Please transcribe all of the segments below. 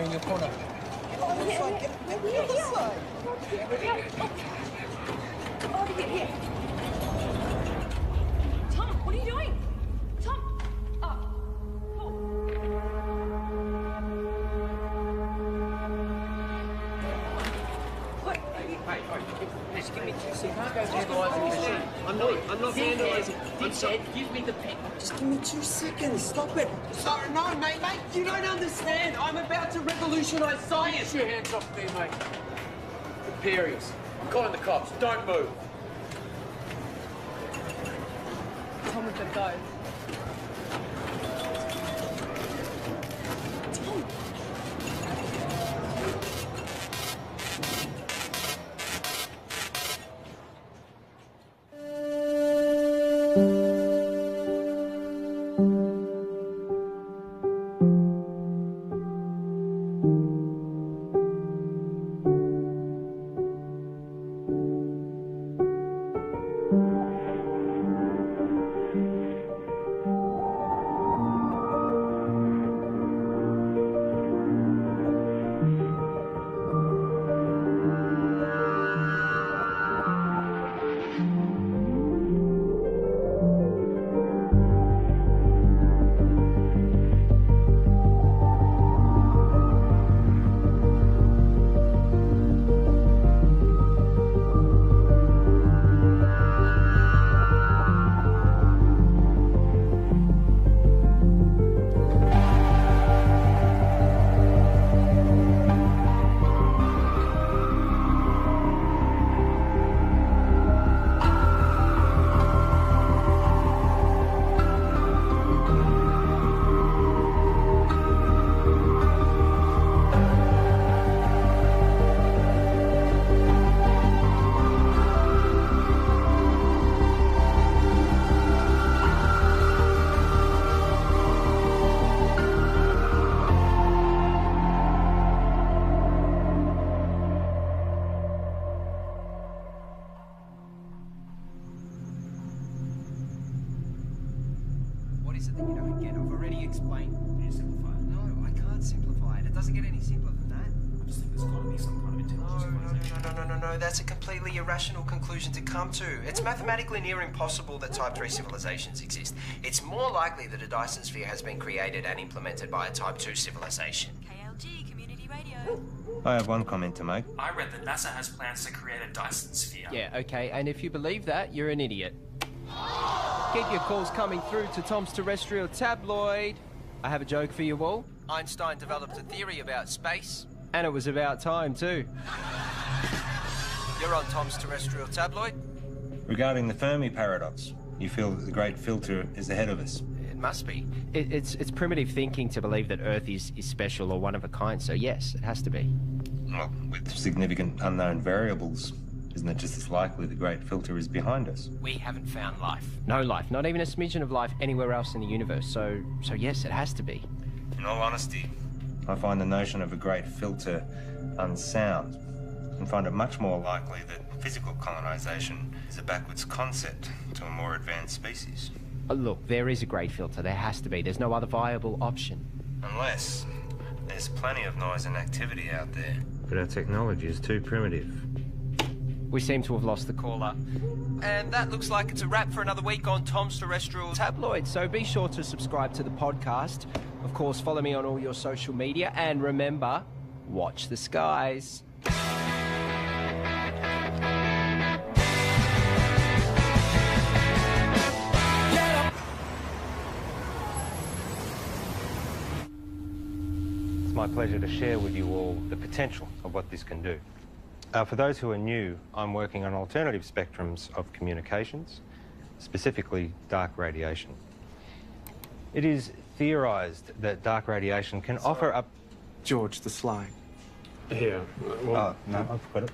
in your corner. Oh, yeah. Get the other side. Oh, here. Tom, what are you doing? Tom! Oh, cool. Wait. Hey, just give me 2 seconds. You can't go vandalising the machine. I'm not vandalising. I'm sorry. Give me the pen. Just give me 2 seconds. Stop it. Sorry, no, mate. You don't understand. I'm about to revolutionise science. Get your hands off me, mate. Imperials. I'm calling the cops. Don't move. Tom, we've got to go. Tom! Is it that you don't get? I've already explained. Can you simplify it? No, I can't simplify it. It doesn't get any simpler than that. I just think there's got to be some kind of intelligence civilization. No. That's a completely irrational conclusion to come to. It's mathematically near impossible that Type 3 civilizations exist. It's more likely that a Dyson sphere has been created and implemented by a Type 2 civilization. KLG Community Radio. I have one comment to make. I read that NASA has plans to create a Dyson sphere. Yeah, okay, and if you believe that, you're an idiot. Keep your calls coming through to Tom's Terrestrial Tabloid. I have a joke for you all. Einstein developed a theory about space. And it was about time, too. You're on Tom's Terrestrial Tabloid? Regarding the Fermi paradox, you feel that the great filter is ahead of us. It must be. It's primitive thinking to believe that Earth is special or one of a kind, so yes, it has to be. Well, with significant unknown variables, isn't it just as likely the great filter is behind us? We haven't found life. No life, not even a smidgen of life anywhere else in the universe, so yes, it has to be. In all honesty, I find the notion of a great filter unsound and find it much more likely that physical colonization is a backwards concept to a more advanced species. Look, there is a great filter. There has to be. There's no other viable option. Unless there's plenty of noise and activity out there. But our technology is too primitive. We seem to have lost the caller. And that looks like it's a wrap for another week on Tom's Terrestrial Tabloid, so be sure to subscribe to the podcast. Of course, follow me on all your social media, and remember, watch the skies. It's my pleasure to share with you all the potential of what this can do. For those who are new, I'm working on alternative spectrums of communications, specifically dark radiation. It is theorised that dark radiation can offer up... George the Sly. Here. Oh, no, I've got it.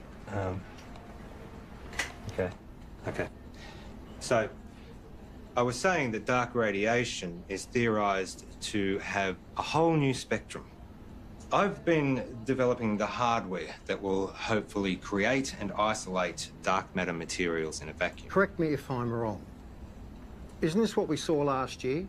Okay. So, I was saying that dark radiation is theorised to have a whole new spectrum. I've been developing the hardware that will hopefully create and isolate dark matter materials in a vacuum. Correct me if I'm wrong. Isn't this what we saw last year?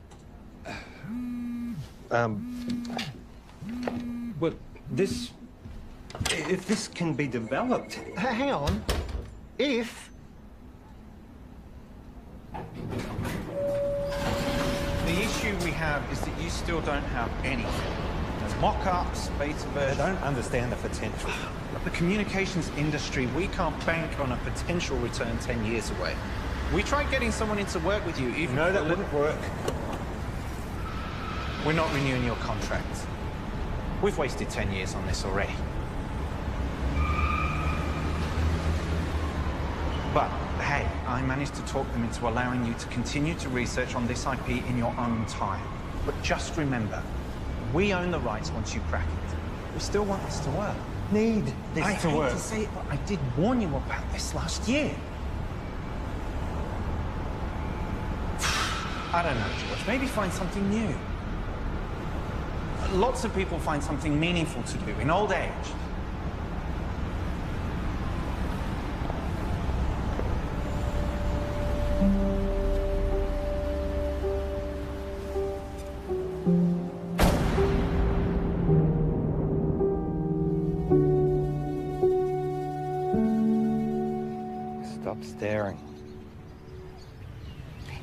Well, If this can be developed... Hang on. If... The issue we have is that you still don't have anything. There's mock-ups, beta versions. I don't understand the potential. The communications industry, we can't bank on a potential return 10 years away. We tried getting someone in to work with you, even... No, that wouldn't work. We're not renewing your contract. We've wasted 10 years on this already. But, hey, I managed to talk them into allowing you to continue to research on this IP in your own time. But just remember, we own the rights once you crack it. We still want this to work. Need this to work. I hate to say it, but I did warn you about this last year. I don't know, George. Maybe find something new. Lots of people find something meaningful to do in old age. Stop staring.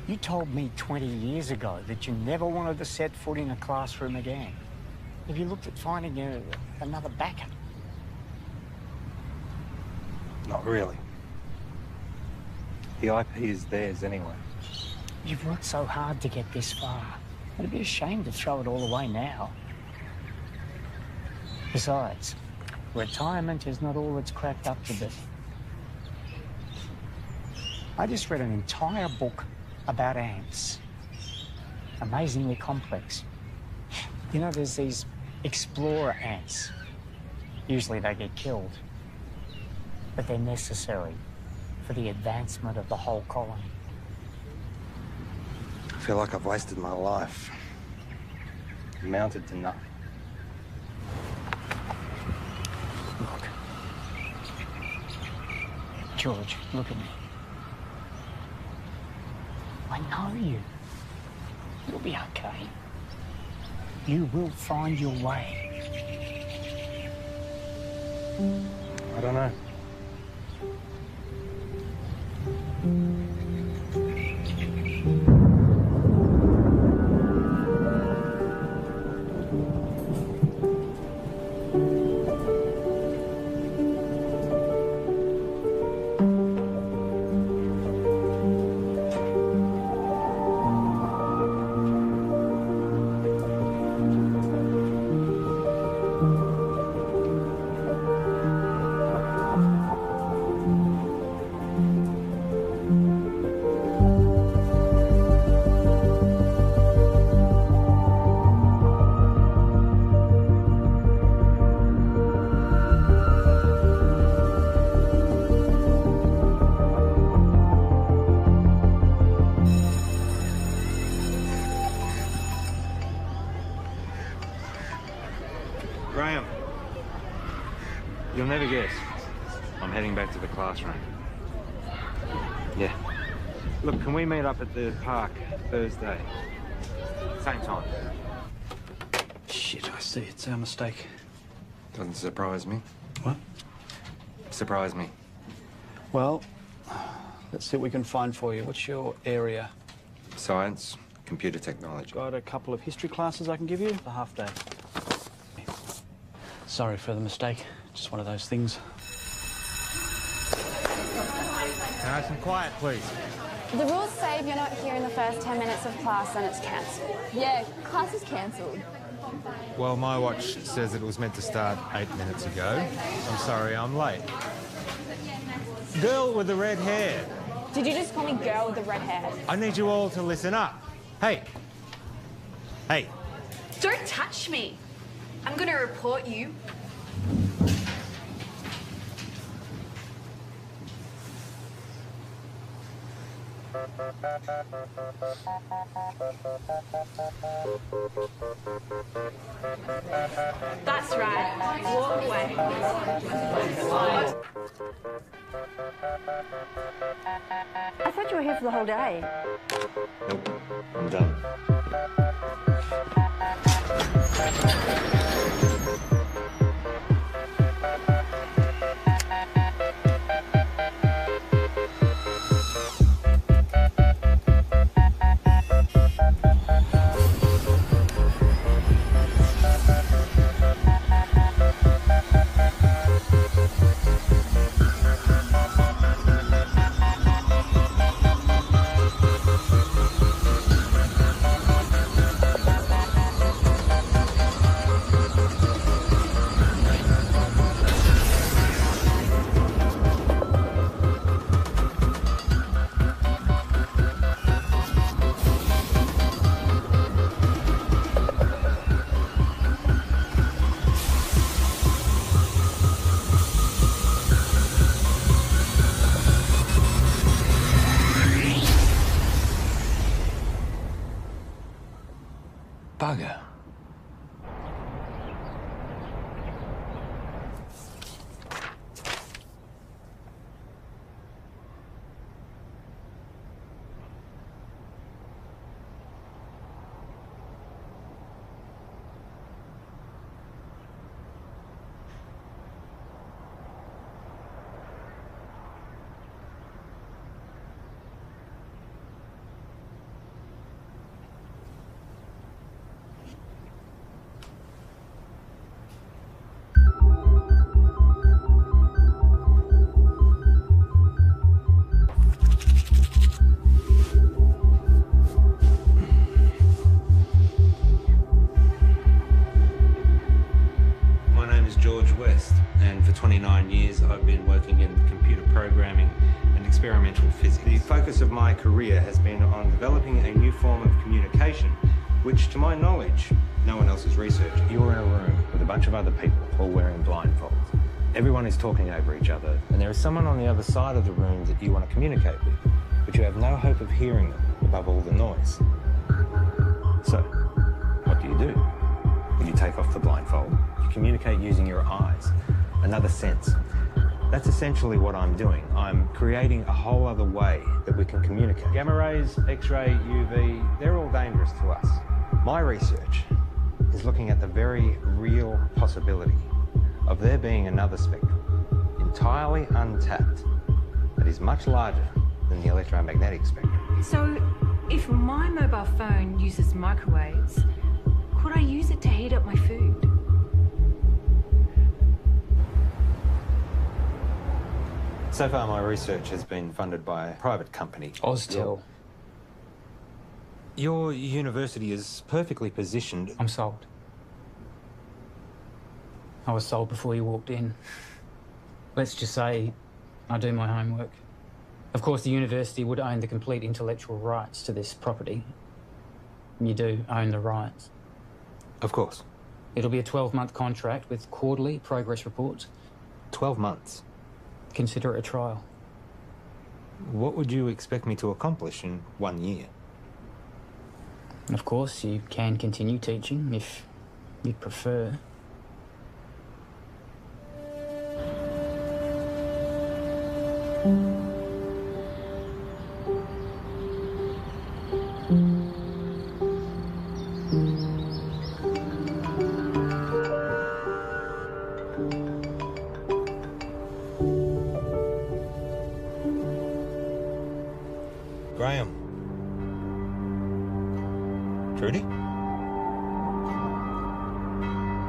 You told me 20 years ago that you never wanted to set foot in a classroom again. Have you looked at finding another backup? Not really. The IP is theirs anyway. You've worked so hard to get this far. It'd be a shame to throw it all away now. Besides, retirement is not all it's cracked up to be. I just read an entire book about ants. Amazingly complex. You know, there's these explorer ants. Usually they get killed. But they're necessary for the advancement of the whole colony. I feel like I've wasted my life. Amounted to nothing. Look. George, look at me. I know you. You'll be okay. You will find your way. I don't know. Graham, you'll never guess. I'm heading back to the classroom. Yeah. Look, can we meet up at the park Thursday? Same time. Shit, I see. It's our mistake. Doesn't surprise me. What? Surprise me. Well, let's see what we can find for you. What's your area? Science, computer technology. Got a couple of history classes I can give you. A half day. Sorry for the mistake. Just one of those things. Nice and quiet, please. The rules say if you're not here in the first 10 minutes of class, then it's cancelled. Yeah, class is cancelled. Well, my watch says it was meant to start 8 minutes ago. I'm sorry, I'm late. Girl with the red hair. Did you just call me girl with the red hair? I need you all to listen up. Hey. Hey. Don't touch me. I'm gonna report you. That's right. Walk away. I thought you were here for the whole day. Nope, I'm done. West, and for 29 years I've been working in computer programming and experimental physics. The focus of my career has been on developing a new form of communication, which, to my knowledge, no one else has researched. You're in a room with a bunch of other people all wearing blindfolds. Everyone is talking over each other, and there is someone on the other side of the room that you want to communicate with, but you have no hope of hearing them above all the noise. So, what do? When you take off the blindfold, you communicate using your eyes, another sense. That's essentially what I'm doing. I'm creating a whole other way that we can communicate. Gamma rays, X-ray, UV, they're all dangerous to us. My research is looking at the very real possibility of there being another spectrum, entirely untapped, that is much larger than the electromagnetic spectrum. So, if my mobile phone uses microwaves, could I use it to heat up my food? So far, my research has been funded by a private company. Oztel. Your university is perfectly positioned. I'm sold. I was sold before you walked in. Let's just say I do my homework. Of course, the university would own the complete intellectual rights to this property. You do own the rights. Of course. It'll be a 12-month contract with quarterly progress reports. 12 months? Consider it a trial. What would you expect me to accomplish in 1 year? Of course, you can continue teaching if you'd prefer. Graham. Trudy?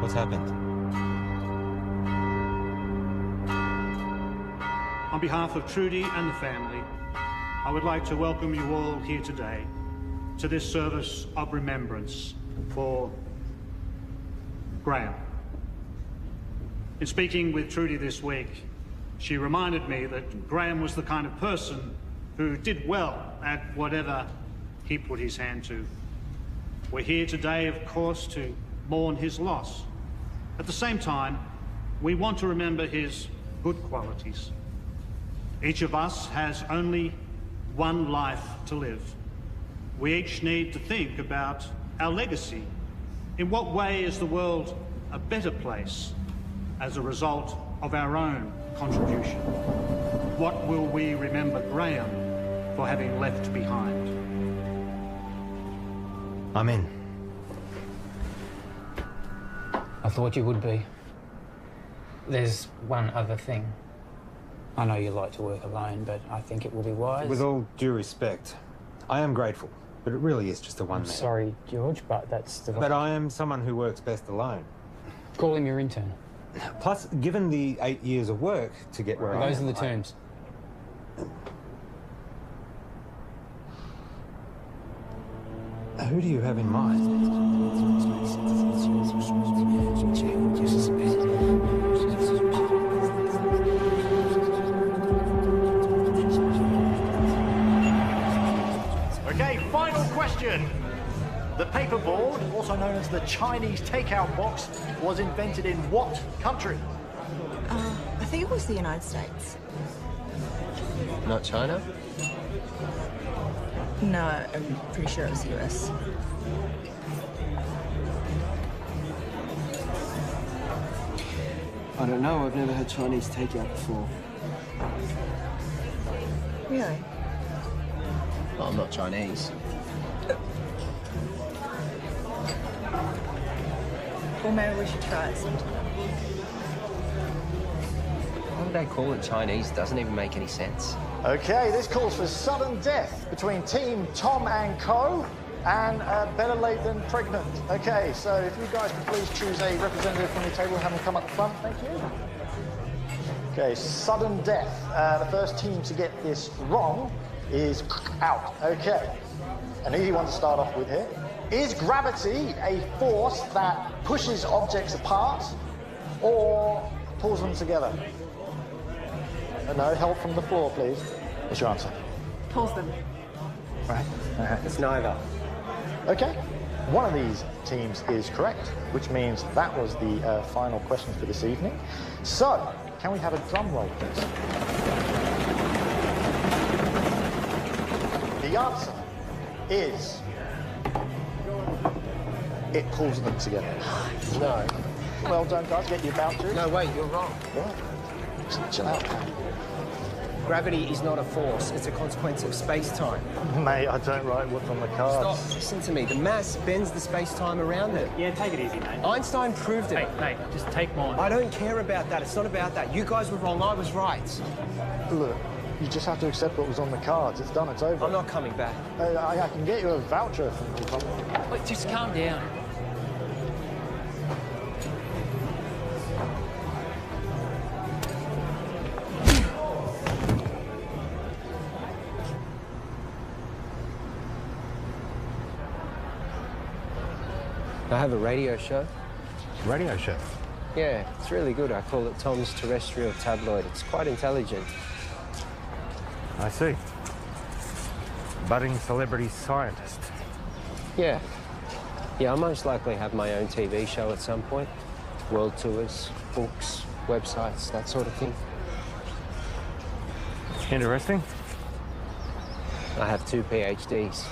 What's happened? On behalf of Trudy and the family, I would like to welcome you all here today to this service of remembrance for Graham. In speaking with Trudy this week, she reminded me that Graham was the kind of person who did well at whatever he put his hand to. We're here today, of course, to mourn his loss. At the same time, we want to remember his good qualities. Each of us has only one life to live. We each need to think about our legacy. In what way is the world a better place as a result of our own contribution? What will we remember Graham for having left behind? I'm in. I thought you would be. There's one other thing. I know you like to work alone, but I think it will be wise. With all due respect, I am grateful, but it really is just a one-man. Sorry, George, but that's the... But I am someone who works best alone. Call him your intern. Plus, given the 8 years of work to get where I am... Those are the terms. Who do you have in mind? Okay, final question. The paperboard, also known as the Chinese takeout box, was invented in what country? I think it was the United States. Not China? No, I'm pretty sure it was the US. I don't know. I've never had Chinese takeout before. Really? Well, I'm not Chinese. Well, maybe we should try it sometime. Why would they call it Chinese? Doesn't even make any sense. Okay, this calls for sudden death between Team Tom and Co. and better late than pregnant. Okay, so if you guys can please choose a representative from your table and have them come up the front, thank you. Okay, sudden death. The first team to get this wrong is out. Okay, an easy one to start off with here. Is gravity a force that pushes objects apart or pulls them together? No, help from the floor, please. What's your answer? Pulls them. Right. It's neither. Okay. One of these teams is correct, which means that was the final question for this evening. So, can we have a drum roll, please? The answer is... it pulls them together. No. Well done, guys. Get your vouchers. No, wait, you're wrong. What? Chill out, man. Gravity is not a force, it's a consequence of space-time. Mate, I don't write what's on the cards. Stop, listen to me. The mass bends the space-time around it. Yeah, take it easy, mate. Einstein proved it. Mate, just take mine. I don't care about that. It's not about that. You guys were wrong, I was right. Look, you just have to accept what was on the cards. It's done, it's over. I'm not coming back. I can get you a voucher from the company. Wait, just calm down. I have a radio show. Radio show? Yeah, it's really good. I call it Tom's Terrestrial Tabloid. It's quite intelligent. I see. Budding celebrity scientist. Yeah. Yeah, I'll most likely have my own TV show at some point. World tours, books, websites, that sort of thing. Interesting. I have 2 PhDs.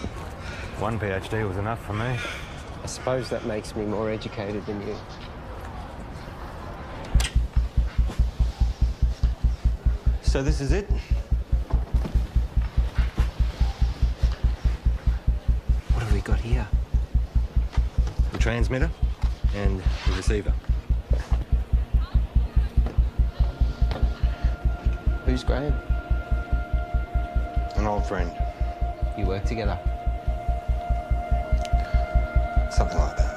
One PhD was enough for me. I suppose that makes me more educated than you. So this is it? What have we got here? The transmitter and the receiver. Who's Graham? An old friend. You work together? Something like that.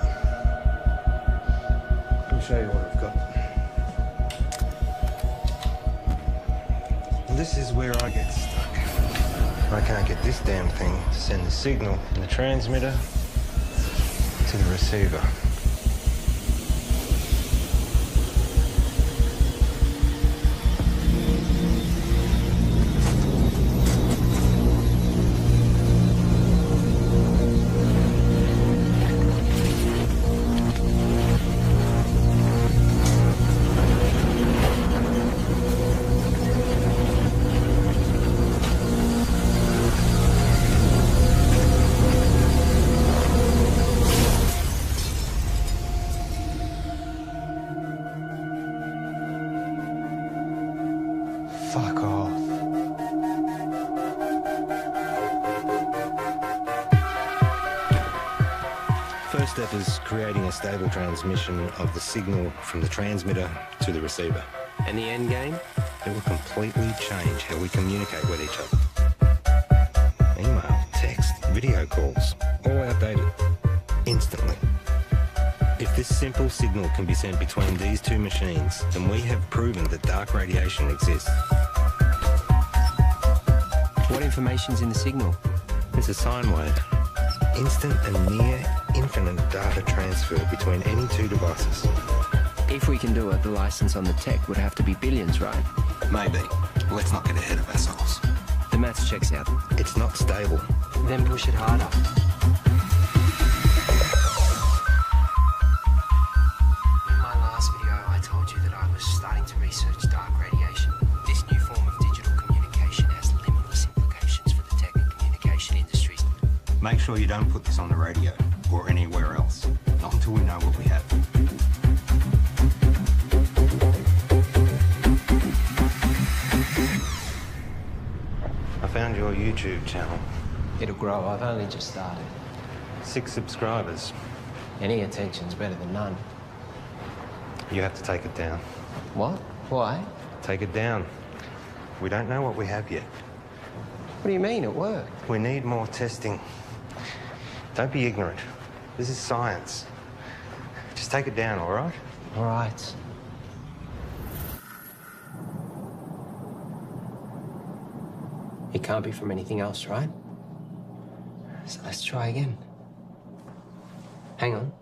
Let me show you what I've got. This is where I get stuck. I can't get this damn thing to send the signal from the transmitter to the receiver. Fuck off. First step is creating a stable transmission of the signal from the transmitter to the receiver. And the end game? It will completely change how we communicate with each other. Email, text, video calls, all outdated. Instantly. If this simple signal can be sent between these two machines, then we have proven that dark radiation exists. What information's in the signal? It's a sine wave. Instant and near infinite data transfer between any two devices. If we can do it, the license on the tech would have to be billions, right? Maybe. Let's not get ahead of ourselves. The maths checks out. It's not stable. Then push it harder. In my last video, I told you that I was starting to research dark radiation. This new form of digital communication has limitless implications for the tech and communication industries. Make sure you don't put this on the radio or anywhere else. Not until we know what we have. I found your YouTube channel. It'll grow. I've only just started. 6 subscribers. Any attention's better than none. You have to take it down. What? Why? Take it down. We don't know what we have yet. What do you mean? It worked. We need more testing. Don't be ignorant. This is science. Just take it down, all right? All right. It can't be from anything else, right? So let's try again. Hang on.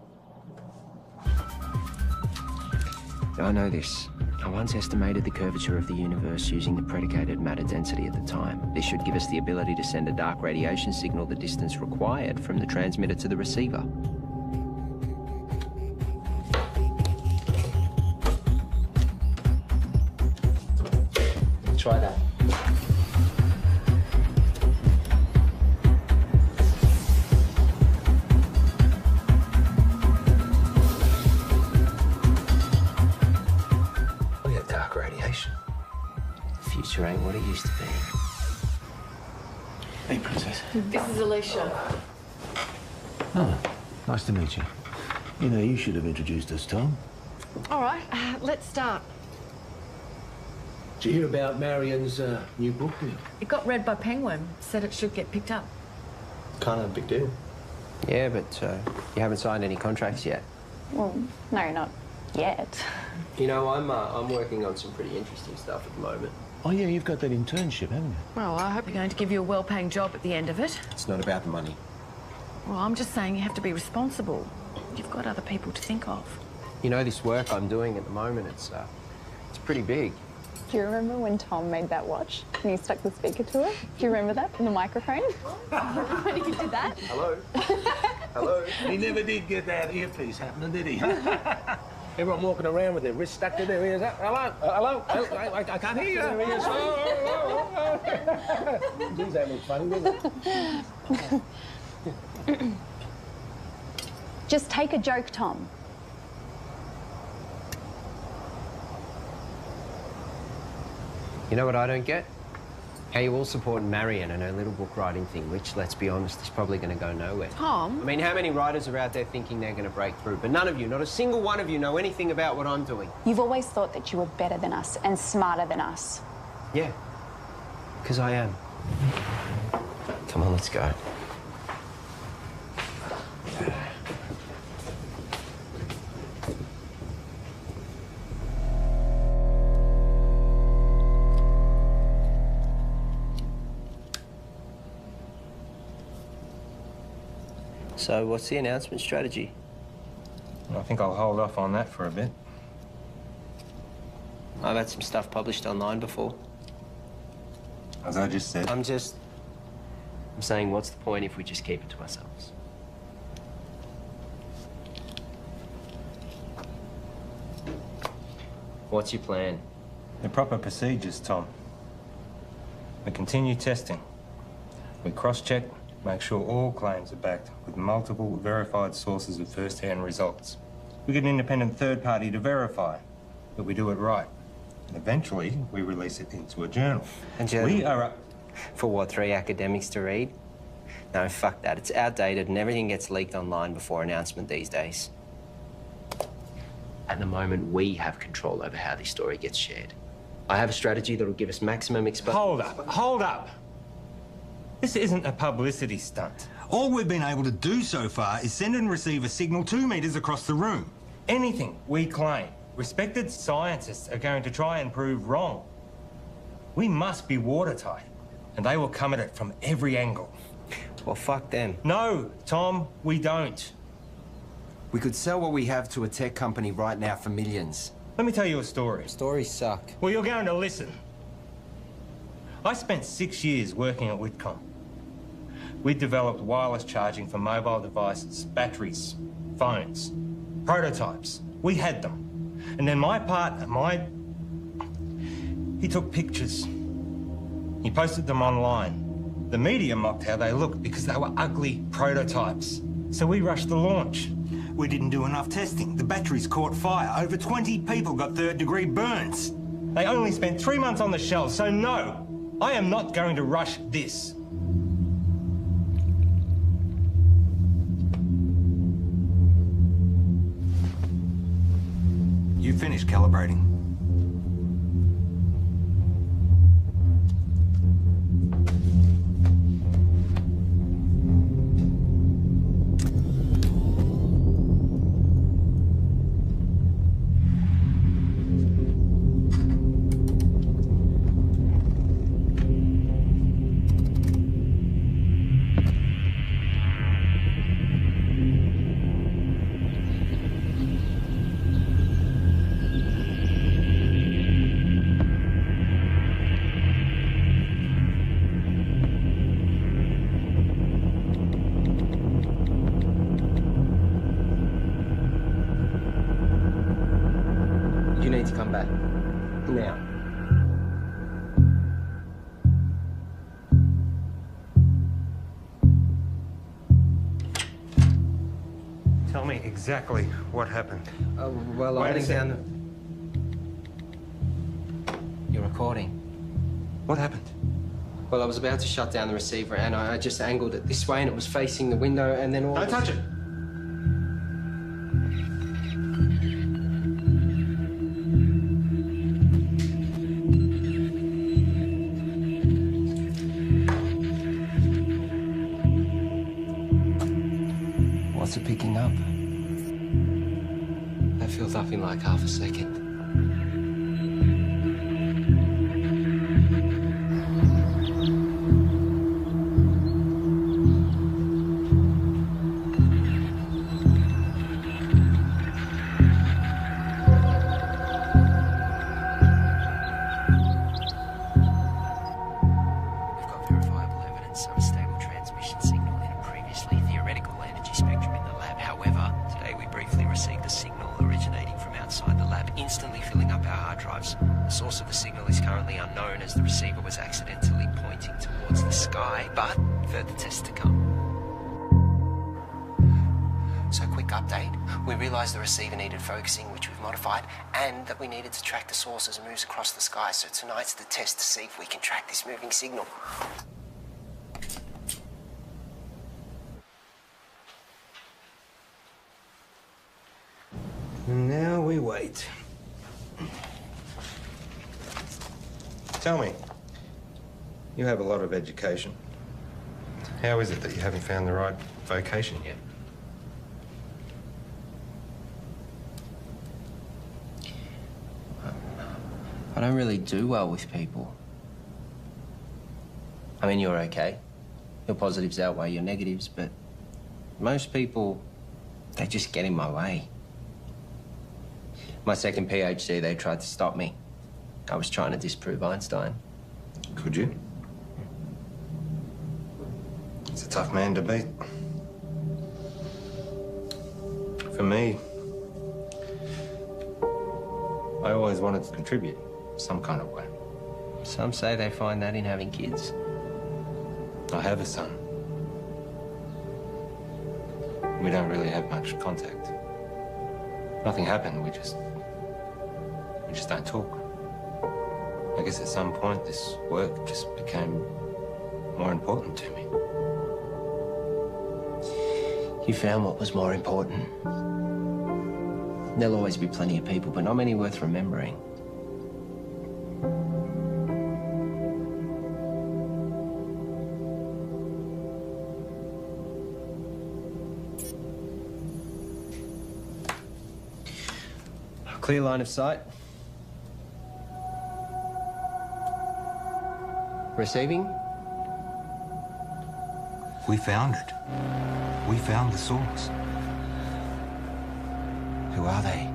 I know this. I once estimated the curvature of the universe using the predicated matter density at the time. This should give us the ability to send a dark radiation signal the distance required from the transmitter to the receiver. Try that. Look at dark radiation. The future ain't what it used to be. Hey, Princess. This is Alicia. Oh, nice to meet you. You know, you should have introduced us, Tom. All right, let's start. Did you hear about Marion's new book? It got read by Penguin. Said it should get picked up. Kind of a big deal. Yeah, but you haven't signed any contracts yet. Well, no, not yet. You know, I'm working on some pretty interesting stuff at the moment. Oh, yeah, you've got that internship, haven't you? Well, I hope you're going to give you a well-paying job at the end of it. It's not about the money. Well, I'm just saying you have to be responsible. You've got other people to think of. You know, this work I'm doing at the moment, it's pretty big. Do you remember when Tom made that watch and he stuck the speaker to it? Do you remember that from the microphone? When he did that? Hello? Hello? He never did get that earpiece happening, did he? Everyone walking around with their wrists stuck to their ears. Hello? Hello? I can't hear you. Geez, that looks funny, doesn't it? Just take a joke, Tom. You know what I don't get? How you all support Marion and her little book writing thing, which, let's be honest, is probably going to go nowhere. Tom? I mean, how many writers are out there thinking they're going to break through? But none of you, not a single one of you, know anything about what I'm doing. You've always thought that you were better than us and smarter than us. Yeah, because I am. Come on, let's go. So, what's the announcement strategy? I think I'll hold off on that for a bit. I've had some stuff published online before. As I just said. I'm saying, what's the point if we just keep it to ourselves? What's your plan? The proper procedures, Tom. We continue testing. We cross-check, make sure all claims are backed with multiple verified sources of first-hand results. We get an independent third party to verify that we do it right. And eventually, we release it into a journal. A journal? We are up... For what, 3 academics to read? No, fuck that. It's outdated and everything gets leaked online before announcement these days. At the moment, we have control over how this story gets shared. I have a strategy that'll give us maximum exposure. Hold up. This isn't a publicity stunt. All we've been able to do so far is send and receive a signal 2 meters across the room. Anything we claim, respected scientists are going to try and prove wrong. We must be watertight, and they will come at it from every angle. Well, fuck them. No, Tom, we don't. We could sell what we have to a tech company right now for millions. Let me tell you a story. Stories suck. Well, you're going to listen. I spent 6 years working at Whitcomb. We developed wireless charging for mobile devices, batteries, phones, prototypes. We had them. And then my partner, he took pictures. He posted them online. The media mocked how they looked because they were ugly prototypes. So we rushed the launch. We didn't do enough testing. The batteries caught fire. Over 20 people got third-degree burns. They only spent 3 months on the shelf, so no, I am not going to rush this. You finished calibrating. need to come back. Now. Tell me exactly what happened. Well, I Wait a went second. down the... You're recording. What happened? Well, I was about to shut down the receiver and I just angled it this way and it was facing the window and then all... Don't touch it! What's it picking up? That filled up in like half a second. The receiver needed focusing, which we've modified, and that we needed to track the source as it moves across the sky. So tonight's the test to see if we can track this moving signal. And now we wait. Tell me, you have a lot of education. How is it that you haven't found the right vocation yet? I don't really do well with people. I mean, you're okay. Your positives outweigh your negatives, but most people, they just get in my way. My second PhD, they tried to stop me. I was trying to disprove Einstein. Could you? He's a tough man to beat. For me, I always wanted to contribute some kind of way. Some say they find that in having kids. I have a son. We don't really have much contact. Nothing happened, we just don't talk. I guess at some point this work just became more important to me. You found what was more important. There'll always be plenty of people, but not many worth remembering. Clear line of sight. Receiving? We found it. We found the source. Who are they?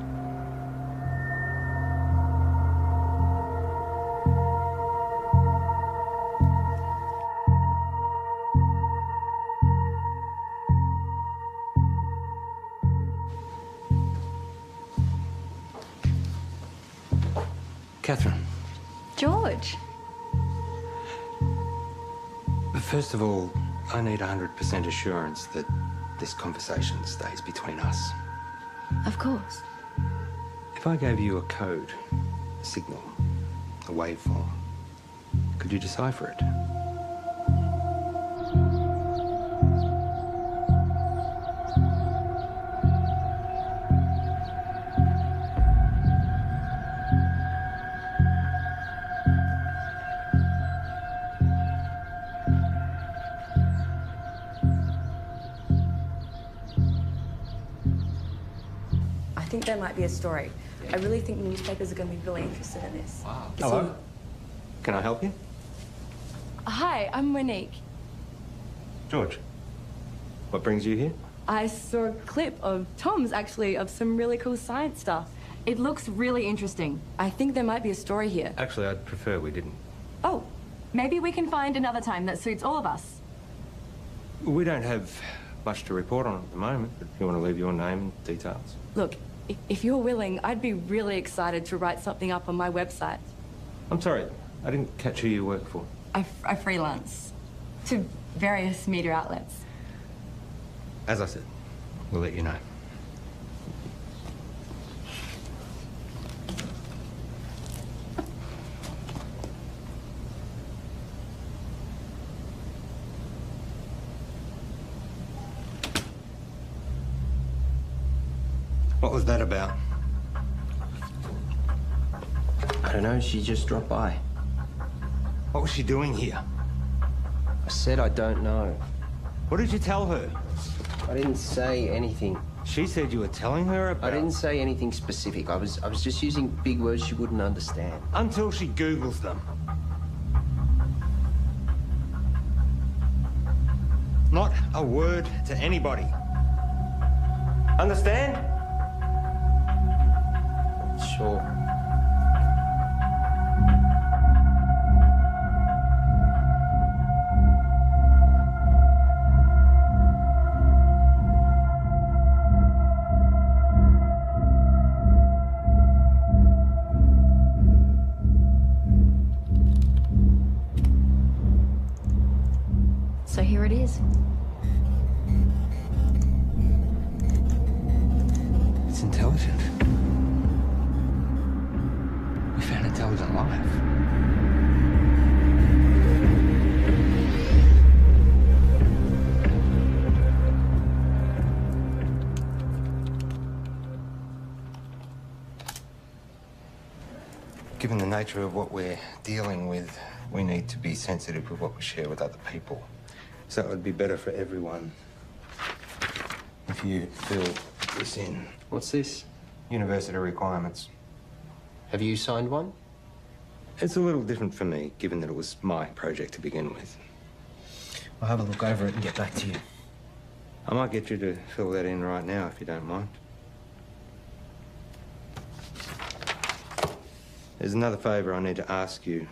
Catherine. George. First of all, I need 100% assurance that this conversation stays between us. Of course. If I gave you a code, a signal, a waveform, could you decipher it? I think there might be a story. I really think newspapers are going to be really interested in this. Wow. Hello. Can I help you? Hi, I'm Monique. George. What brings you here? I saw a clip of Tom's, actually, of some really cool science stuff. It looks really interesting. I think there might be a story here. Actually, I'd prefer we didn't. Oh, maybe we can find another time that suits all of us. We don't have much to report on at the moment, but if you want to leave your name and details. Look, if you're willing, I'd be really excited to write something up on my website. I'm sorry, I didn't catch who you work for. I freelance to various media outlets. As I said, we'll let you know. What was that about? I don't know, she just dropped by. What was she doing here? I said I don't know. What did you tell her? I didn't say anything. She said you were telling her about... I didn't say anything specific. I was just using big words she wouldn't understand. Until she Googles them. Not a word to anybody. Understand? Sure. So here it is. It's intelligent. We found intelligent life. Given the nature of what we're dealing with, we need to be sensitive with what we share with other people. So it would be better for everyone if you fill this in. What's this? University requirements. Have you signed one? It's a little different for me, given that it was my project to begin with. I'll have a look over it and get back to you. I might get you to fill that in right now, if you don't mind. There's another favour I need to ask you.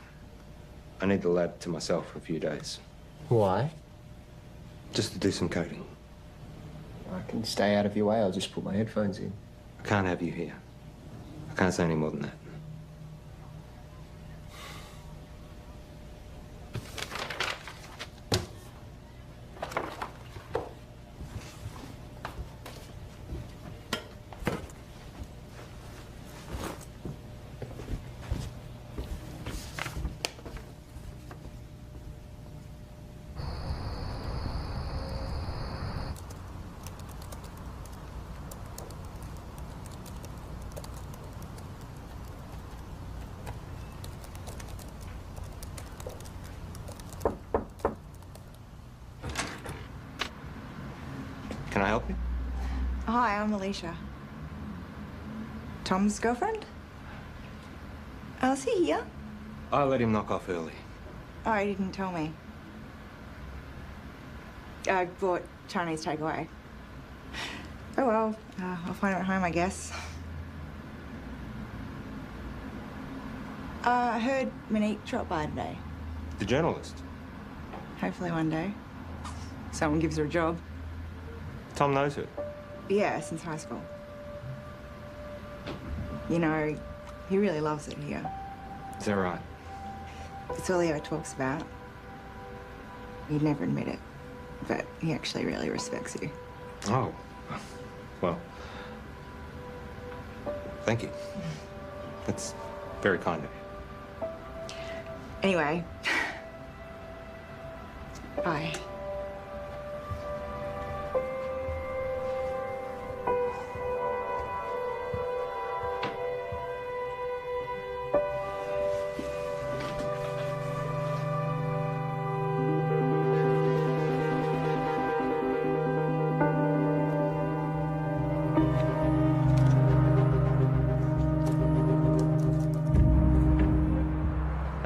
I need the lab to myself for a few days. Why? Just to do some coding. I can stay out of your way. I'll just put my headphones in. I can't have you here. I can't say any more than that. Can I help you? Hi, I'm Alicia. Tom's girlfriend? Is he here? I let him knock off early. Oh, he didn't tell me. I bought Chinese takeaway. Oh well, I'll find him at home, I guess. I heard Monique dropped by today. The journalist? Hopefully one day. Someone gives her a job. Tom knows her. Yeah, since high school. You know, he really loves it here. Is that right? It's all he ever talks about. He'd never admit it, but he actually really respects you. Oh. Well. Thank you. That's very kind of you. Anyway. Bye.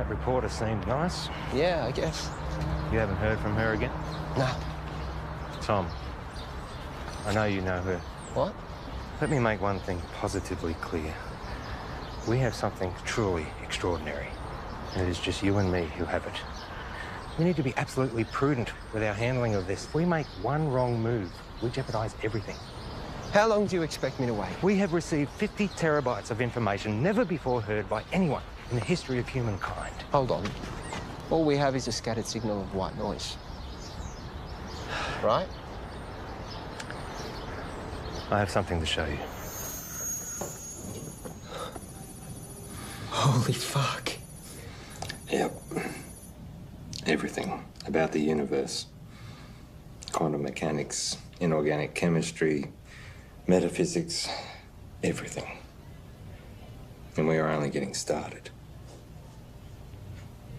Reporter seemed nice. Yeah, I guess. You haven't heard from her again? No. Tom, I know you know her. What? Let me make one thing positively clear. We have something truly extraordinary, and it is just you and me who have it. We need to be absolutely prudent with our handling of this. If we make one wrong move, we jeopardize everything. How long do you expect me to wait? We have received 50 terabytes of information never before heard by anyone in the history of humankind. Hold on. All we have is a scattered signal of white noise. Right? I have something to show you. Holy fuck. Yep. Everything about the universe. Quantum mechanics, inorganic chemistry, metaphysics, everything. And we are only getting started.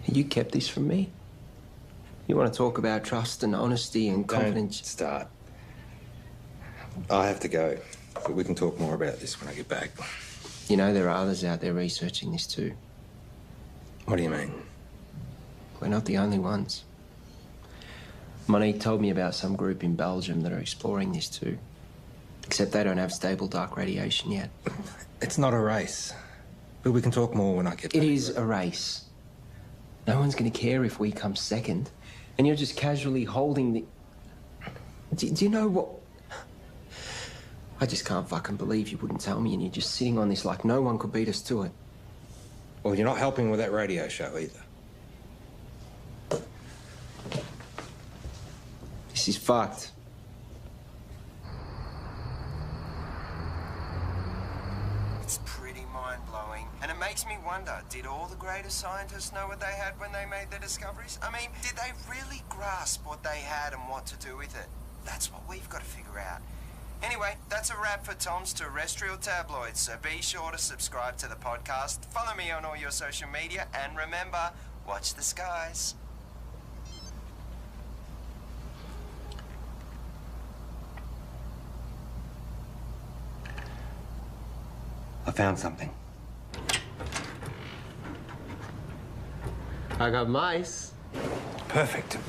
You kept this from me? You want to talk about trust and honesty and confidence? Don't start. I have to go, but we can talk more about this when I get back. You know, there are others out there researching this too. What do you mean? We're not the only ones. Monique told me about some group in Belgium that are exploring this too. Except they don't have stable dark radiation yet. It's not a race. But we can talk more when I get back. It is a race. No one's going to care if we come second. And you're just casually holding the... Do you know what... I just can't fucking believe you wouldn't tell me and you're just sitting on this like no one could beat us to it. Well, you're not helping with that radio show either. This is fucked. It's pretty mind-blowing. And it makes me wonder, did all the greatest scientists know what they had when they made their discoveries? I mean, did they really grasp what they had and what to do with it? That's what we've got to figure out. Anyway, that's a wrap for Tom's Terrestrial Tabloids, so be sure to subscribe to the podcast, follow me on all your social media, and remember, watch the skies. I found something. I got mice. Perfect.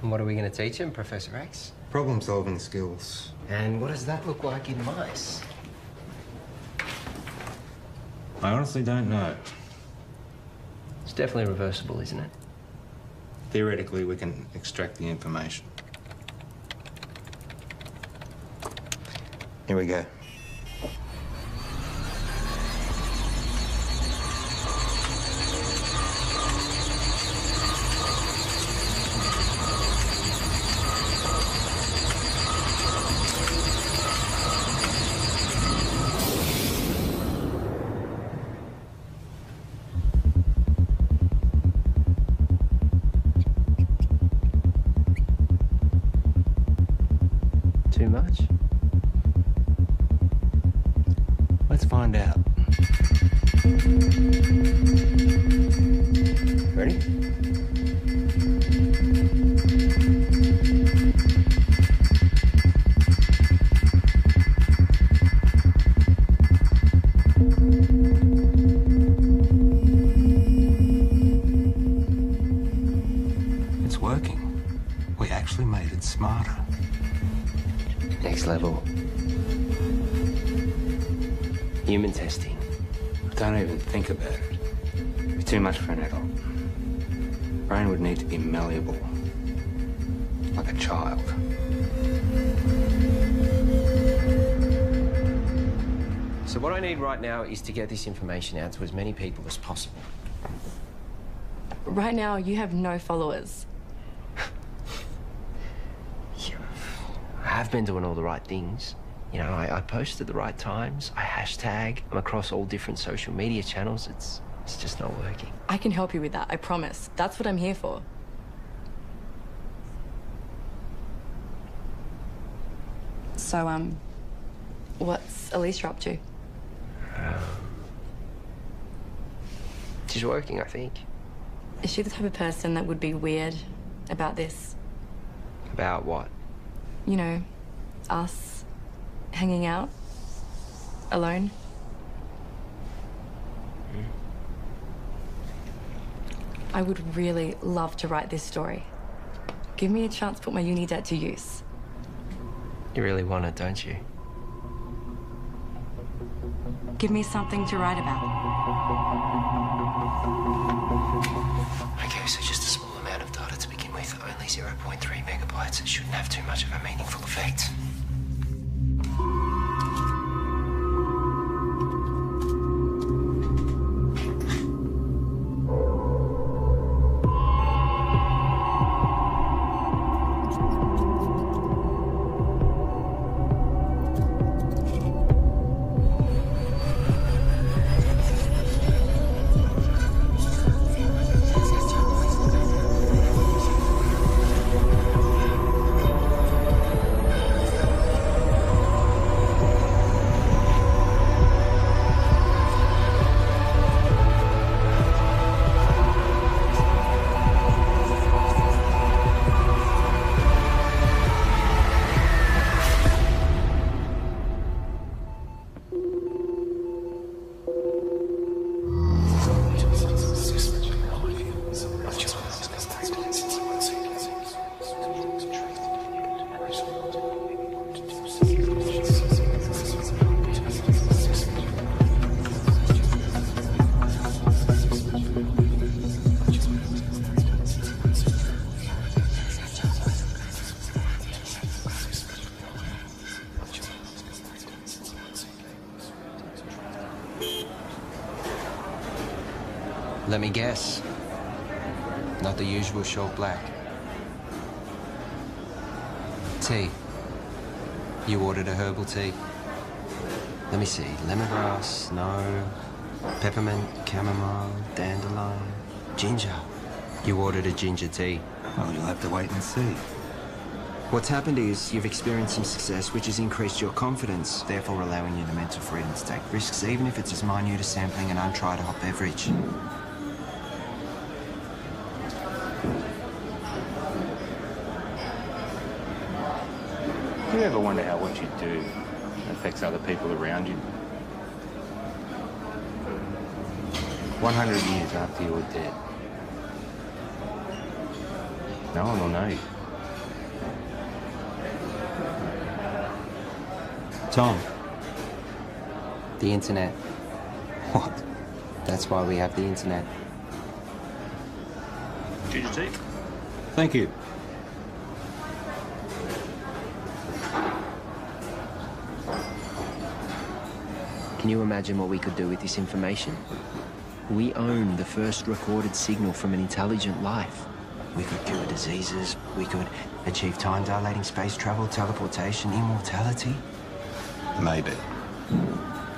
And what are we going to teach him, Professor X? Problem-solving skills. And what does that look like in mice? I honestly don't know. It's definitely reversible, isn't it? Theoretically, we can extract the information. Here we go. Too much? Let's find out. Ready? It's working. We actually made it smarter. Next level. Human testing. Don't even think about it. It'd be too much for an adult. Brain would need to be malleable. Like a child. So what I need right now is to get this information out to as many people as possible. Right now, you have no followers. I have been doing all the right things. You know, I post at the right times, I hashtag, I'm across all different social media channels. It's just not working. I can help you with that, I promise. That's what I'm here for. So, what's Elise up to? She's working, I think. Is she the type of person that would be weird about this? About what? You know, us hanging out alone. I would really love to write this story. Give me a chance to put my uni debt to use. You really want it, don't you? Give me something to write about. Okay, so just a small amount of data to begin with. Only 0.3 megabytes. It shouldn't have too much of a meaningful effect. Let me guess. Not the usual short black. Tea. You ordered a herbal tea. Let me see. Lemongrass, no. Peppermint, chamomile, dandelion, ginger. You ordered a ginger tea. Well, you'll have to wait and see. What's happened is you've experienced some success, which has increased your confidence, therefore allowing you the mental freedom to take risks, even if it's as minute as sampling an untried hot beverage. Do you ever wonder how what you do affects other people around you? 100 years after you're dead, no one will know you. Tom. The internet. What? That's why we have the internet. Ginger tea? Thank you. Can you imagine what we could do with this information? We own the first recorded signal from an intelligent life. We could cure diseases, we could achieve time-dilating space travel, teleportation, immortality. Maybe.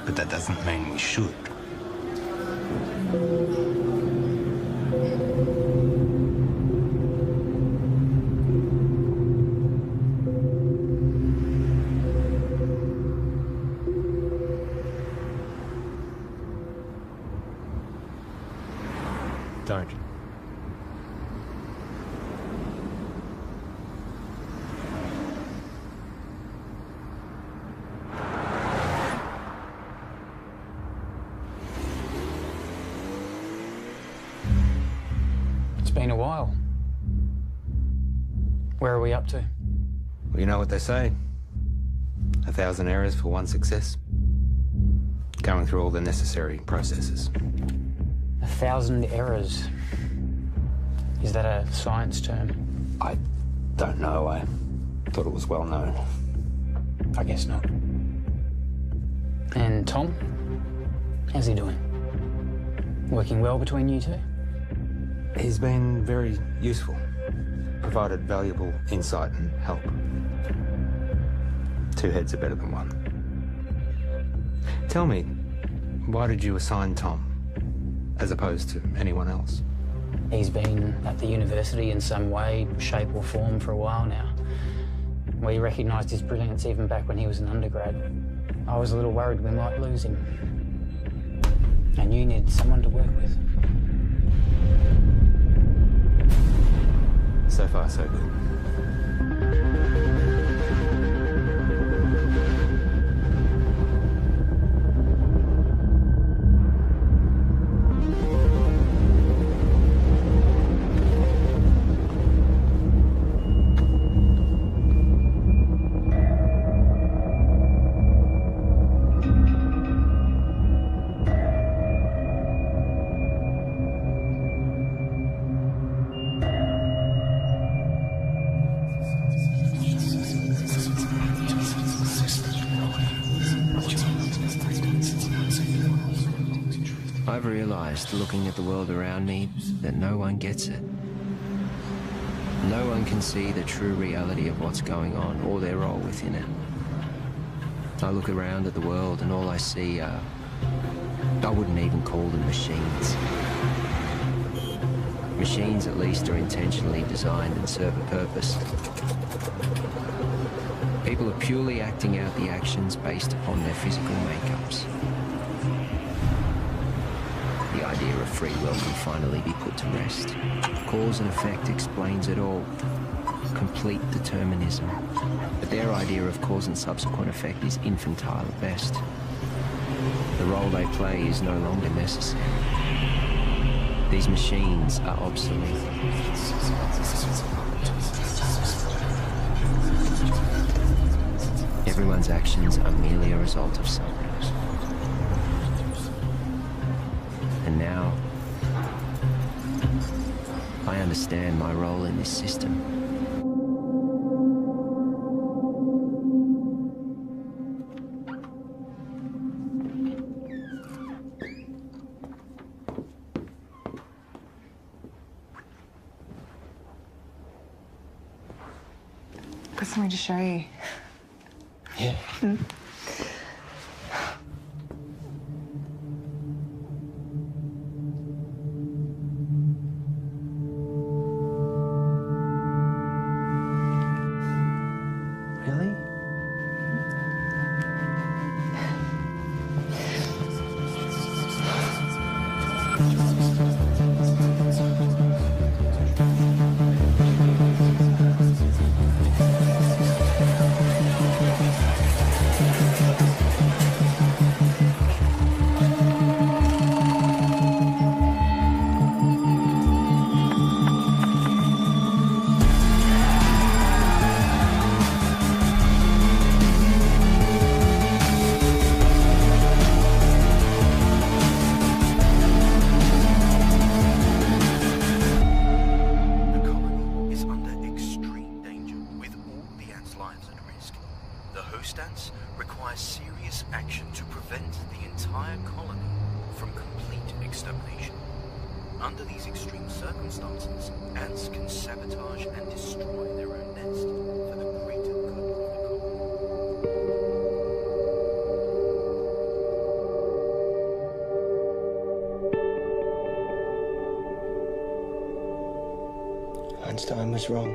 But that doesn't mean we should. Don't. It's been a while. Where are we up to? Well, you know what they say. 1,000 errors for one success. Going through all the necessary processes. 1,000 errors. Is that a science term? I don't know. I thought it was well known. I guess not. And Tom? How's he doing? Working well between you two? He's been very useful. Provided valuable insight and help. Two heads are better than one. Tell me, why did you assign Tom, as opposed to anyone else? He's been at the university in some way, shape or form for a while now. We recognised his brilliance even back when he was an undergrad. I was a little worried we might lose him. And you needed someone to work with. So far, so good. I've realized, looking at the world around me, that no one gets it. No one can see the true reality of what's going on or their role within it. I look around at the world and all I see are... I wouldn't even call them machines. Machines, at least, are intentionally designed and serve a purpose. People are purely acting out the actions based upon their physical makeups. The idea of free will can finally be put to rest. Cause and effect explains it all. Complete determinism. But their idea of cause and subsequent effect is infantile at best. The role they play is no longer necessary. These machines are obsolete. Everyone's actions are merely a result of something. And now, I understand my role in this system. Got something to show you. Yeah. Really? Under these extreme circumstances, ants can sabotage and destroy their own nest for the greater good of the colony. Einstein was wrong.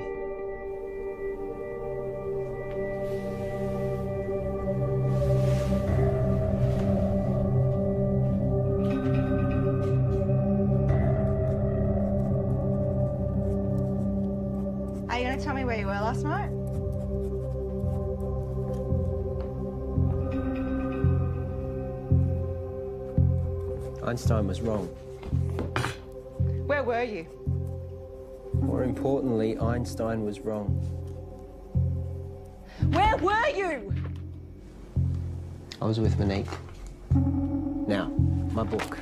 Are you going to tell me where you were last night? Einstein was wrong. Where were you? More importantly, Einstein was wrong. Where were you? I was with Monique. Now, my book.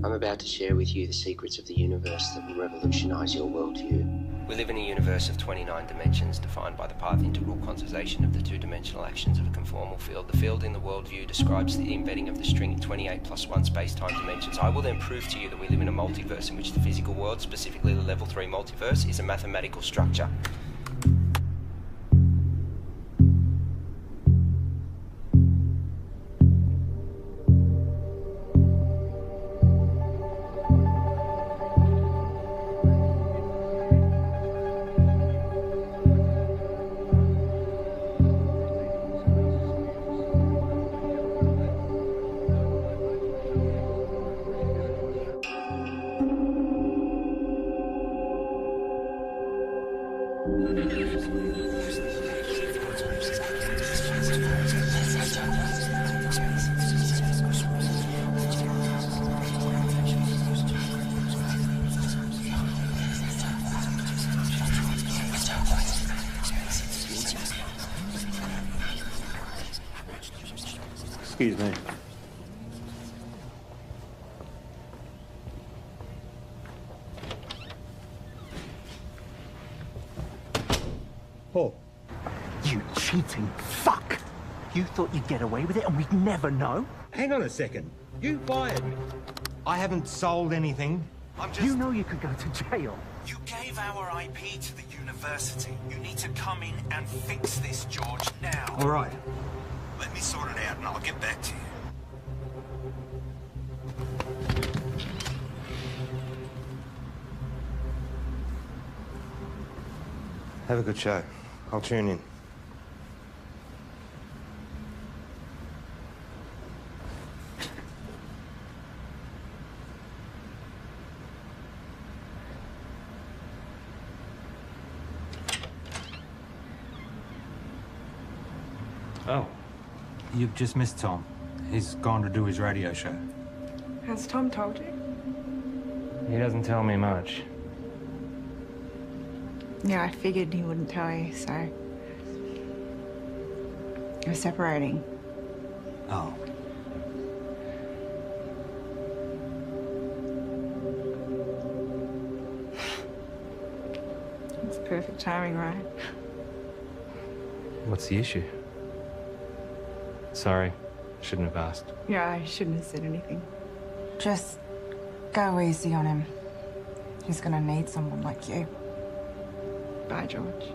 I'm about to share with you the secrets of the universe that will revolutionize your worldview. We live in a universe of 29 dimensions defined by the path integral quantization of the two-dimensional actions of a conformal field. The field in the worldview describes the embedding of the string in 28 plus 1 space-time dimensions. I will then prove to you that we live in a multiverse in which the physical world, specifically the level 3 multiverse, is a mathematical structure. Excuse me. Paul. You cheating fuck! You thought you'd get away with it and we'd never know? Hang on a second. You fired me. I haven't sold anything. You know you could go to jail. You gave our IP to the university. You need to come in and fix this, George, now. All right. Let me sort it out and I'll get back to you. Have a good show. I'll tune in. Oh, you've just missed Tom. He's gone to do his radio show. Has Tom told you? He doesn't tell me much. Yeah, I figured he wouldn't tell you, so... We're separating. Oh. It's perfect timing, right? What's the issue? Sorry, shouldn't have asked. Yeah, I shouldn't have said anything. Just go easy on him. He's gonna need someone like you. Bye, George.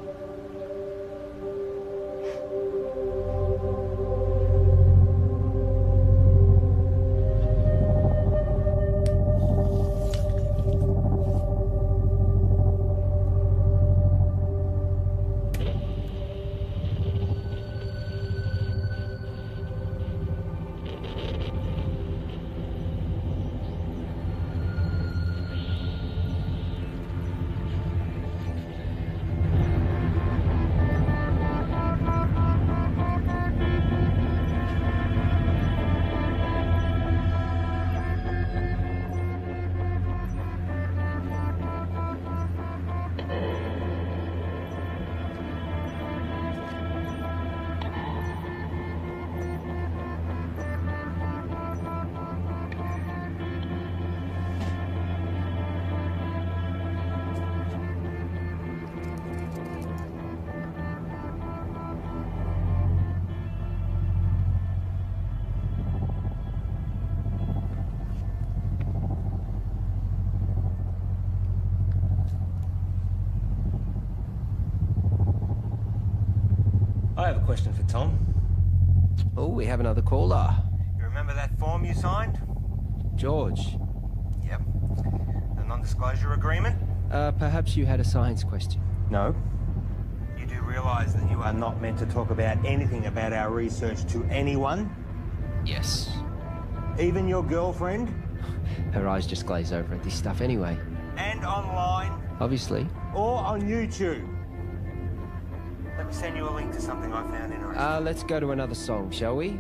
I have a question for Tom. Oh, we have another caller. You remember that form you signed? George. Yep. The non-disclosure agreement? Perhaps you had a science question. No. You do realise that you are not meant to talk about anything about our research to anyone? Yes. Even your girlfriend? Her eyes just glaze over at this stuff anyway. And online? Obviously. Or on YouTube? Let me send you a link to something I found interesting. Let's go to another song, shall we?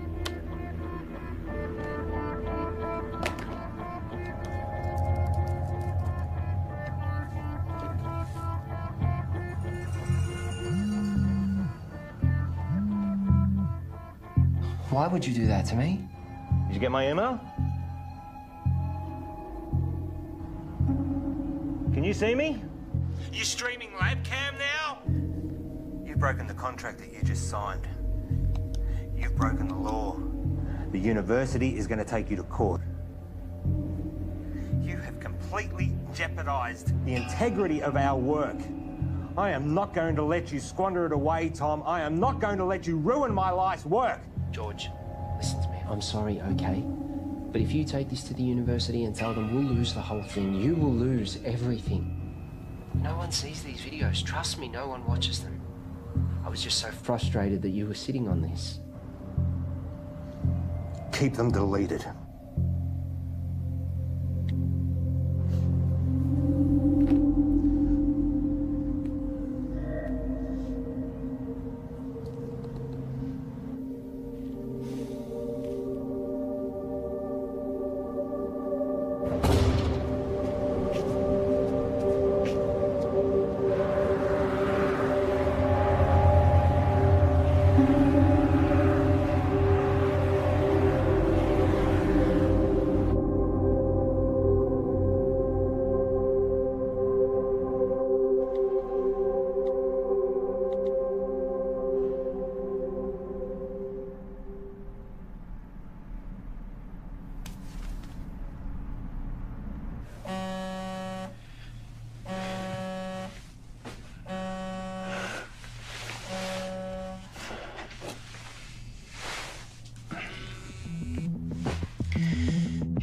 Why would you do that to me? Did you get my email? Can you see me? You streaming labcam now? You've broken the contract that you just signed. You've broken the law. The university is going to take you to court. You have completely jeopardized the integrity of our work. I am not going to let you squander it away, Tom. I am not going to let you ruin my life's work. George, listen to me. I'm sorry, okay? But if you take this to the university and tell them we'll lose the whole thing, you will lose everything. No one sees these videos. Trust me, no one watches them. I was just so frustrated that you were sitting on this. Keep them deleted.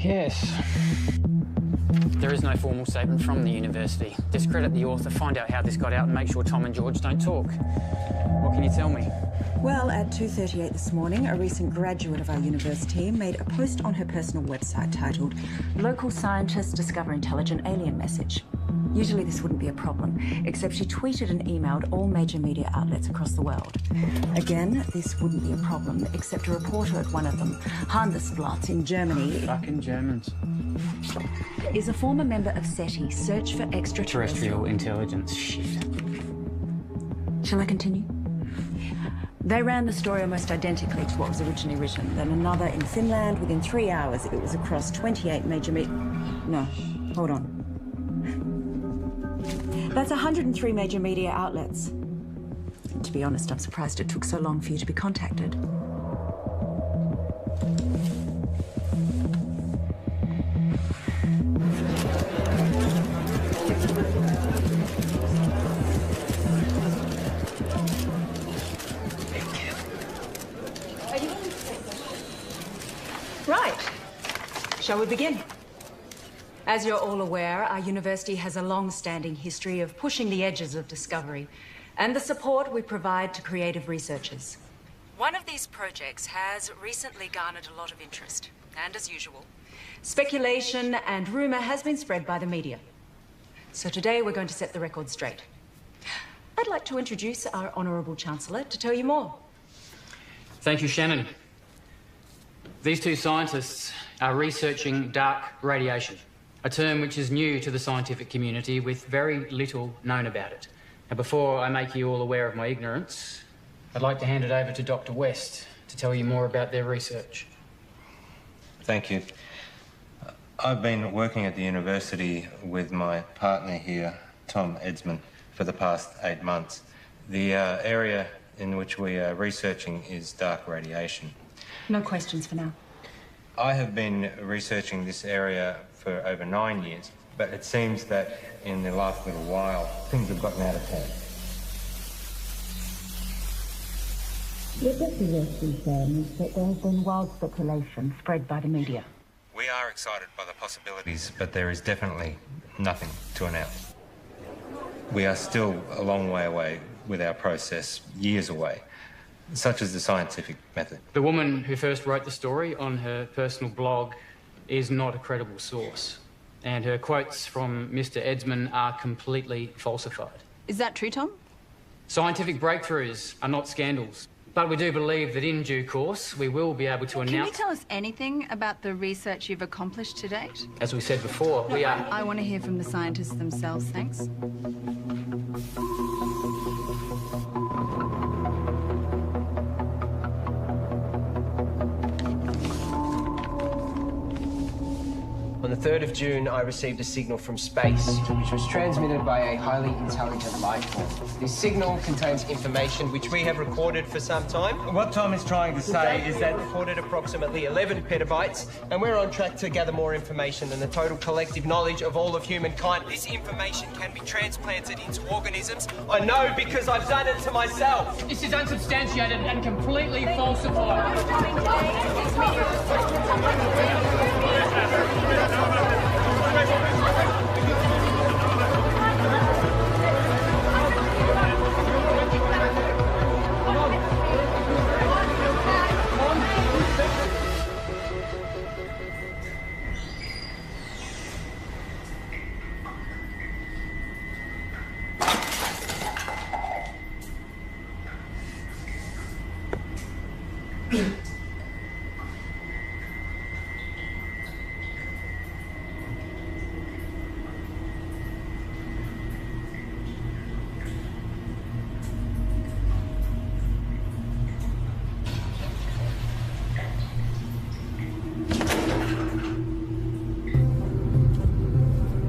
Yes. There is no formal statement from the university. Discredit the author, find out how this got out and make sure Tom and George don't talk. What can you tell me? Well, at 2:38 this morning, a recent graduate of our university made a post on her personal website titled "Local Scientists Discover Intelligent Alien Message." Usually this wouldn't be a problem, except she tweeted and emailed all major media outlets across the world. Again, this wouldn't be a problem, except a reporter at one of them, Handelsblatt in Germany... Fucking Germans. ...is a former member of SETI, Search for Terrestrial Intelligence. Shit. Shall I continue? They ran the story almost identically to what was originally written. Then another in Finland. Within 3 hours, it was across 28 major No, hold on. That's 103 major media outlets. To be honest, I'm surprised it took so long for you to be contacted. Right. Shall we begin? As you're all aware, our university has a long-standing history of pushing the edges of discovery and the support we provide to creative researchers. One of these projects has recently garnered a lot of interest, and as usual, speculation and rumor has been spread by the media. So today we're going to set the record straight. I'd like to introduce our Honourable Chancellor to tell you more. Thank you, Shannon. These two scientists are researching dark radiation, a term which is new to the scientific community with very little known about it. Now, before I make you all aware of my ignorance, I'd like to hand it over to Dr. West to tell you more about their research. Thank you. I've been working at the university with my partner here, Tom Edsman, for the past 8 months. The area in which we are researching is dark radiation. No questions for now. I have been researching this area for over 9 years, but it seems that in the last little while, things have gotten out of hand. What Dr. West is saying is that there has been wild speculation spread by the media. We are excited by the possibilities, but there is definitely nothing to announce. We are still a long way away with our process, years away, such as the scientific method. The woman who first wrote the story on her personal blog is not a credible source, and her quotes from Mr. Edsman are completely falsified. Is that true, Tom? Scientific breakthroughs are not scandals, but we do believe that in due course we will be able to Can you announce... tell us anything about the research you've accomplished to date? As we said before, we are... I want to hear from the scientists themselves, thanks. On the 3rd of June, I received a signal from space, which was transmitted by a highly intelligent life form. This signal contains information which we have recorded for some time. What Tom is trying to say is that recorded approximately 11 petabytes, and we're on track to gather more information than the total collective knowledge of all of humankind. This information can be transplanted into organisms. I know because I've done it to myself. This is unsubstantiated and completely falsified.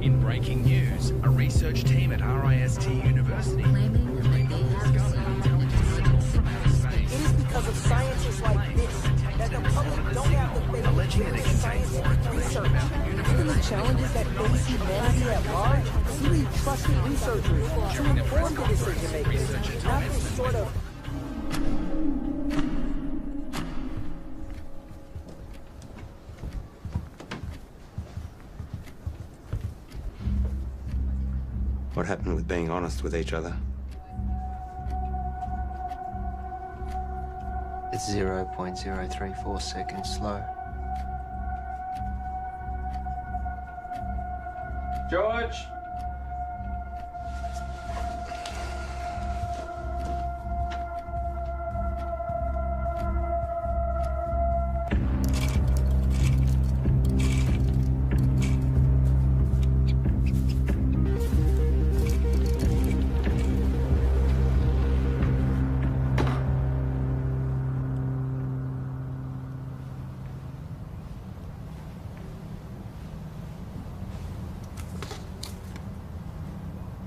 In breaking news, a research team at RIST University It is because of scientists like this that the public don't have the faith in scientific research. Given the challenges that face humanity at large, we need trusted researchers to inform the decision makers, not this sort of... what happened with being honest with each other. It's 0.034 seconds slow. George!